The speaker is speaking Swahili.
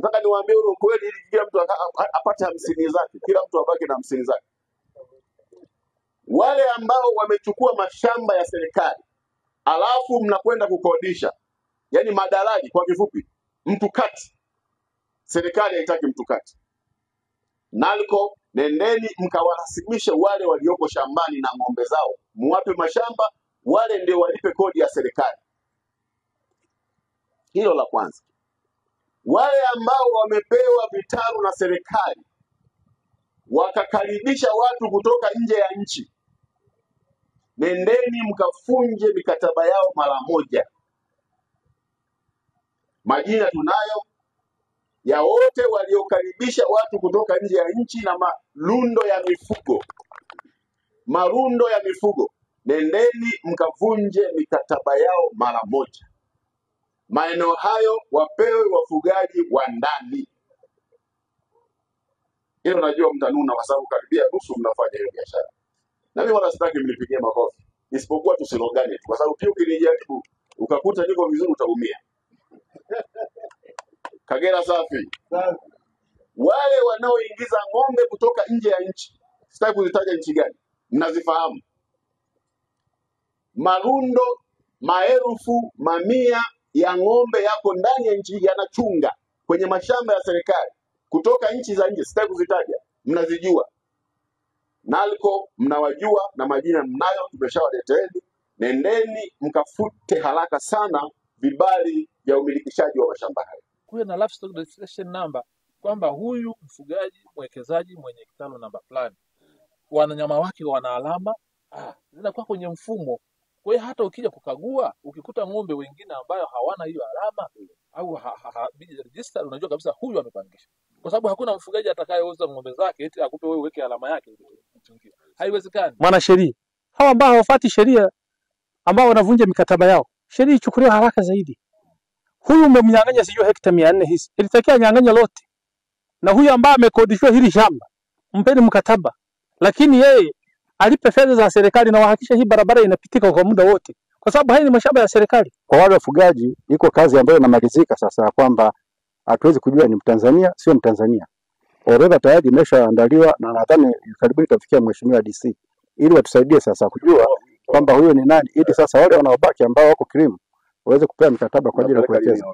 Nataka niwaambie ule ukweli ili kila mtu apate 50 zake, kila mtu abaki na 50 zake. Wale ambao wamechukua mashamba ya serikali alafu mnakwenda kukodisha, yani madalali kwa kifupi, mtu kati. Serikali haitaki mtu kati. NALCO, nendeni mkawarasimishe wale walioko shambani na ng'ombe zao, muwape mashamba, wale ndio walipe kodi ya serikali. Hilo la kwanza. Wale ambao wamepewa vitalu na serikali wakakaribisha watu kutoka nje ya nchi, nendeni mkafunje mikataba yao mara moja. Majina tunayo ya wote waliokaribisha watu kutoka nje ya nchi na marundo ya mifugo. Marundo ya mifugo. Nendeni mkavunje mikataba yao mara moja. Maeneo hayo wapewe wafugaji wa ndani. Hilo najua mtanuna kwa sababu karibia nusu mnafanya hiyo biashara. Na mimi wala sitaki mnipigie makofi. Isipokuwa tusilogane tu, kwa sababu pia ukinijaribu ukakuta niko vizuri utaumia. Kagera safi. Wale wanaoingiza ng'ombe kutoka nje ya nchi, sitaki kuzitaja nchi gani, mnazifahamu. Marundo, maelfu, mamia ya ng'ombe yako ndani ya nchi yanachunga kwenye mashamba ya serikali kutoka nchi za nje, sitaki kuzitaja, mnazijua. NALCO mnawajua na majina mnayo, tumeshawaleteeni. Nendeni mkafute haraka sana vibali vya umilikishaji wa mashamba hayo. Kuwe na livestock registration number, kwamba huyu mfugaji mwekezaji mwenye kitalu namba fulani, wanyama wake wana alama zinakuwa kwenye mfumo. Kwa hiyo hata ukija kukagua ukikuta ng'ombe wengine ambayo hawana hiyo alama au register, unajua kabisa huyu amepangisha. Kwa sababu hakuna mfugaji atakayeuza ng'ombe zake eti akupe wewe uweke alama yake. Haiwezekani. Maana sheria hao ambao hawafuati sheria, ambao wanavunja mikataba yao, sheria ichukuliwe haraka zaidi. Huyu umemnyang'anya sijui hekta 400 hizi, ilitakiwa nyang'anya lote. Na huyu ambaye amekodishwa hili shamba, mpeni mkataba. Lakini yeye alipe fedha za serikali na wahakikisha hii barabara inapitika kwa muda wote, kwa sababu haya ni mashamba ya serikali. Kwa wale wafugaji iko kazi ambayo inamalizika sasa, kwamba hatuwezi kujua ni Mtanzania sio Mtanzania. Orodha tayari imeshaandaliwa na nadhani karibuni itafikia Mheshimiwa DC ili watusaidie sasa kujua kwamba huyo ni nani, ili sasa wale wanaobaki ambao wako kirimu waweze kupewa mikataba kwa ajili ya kuwekeza.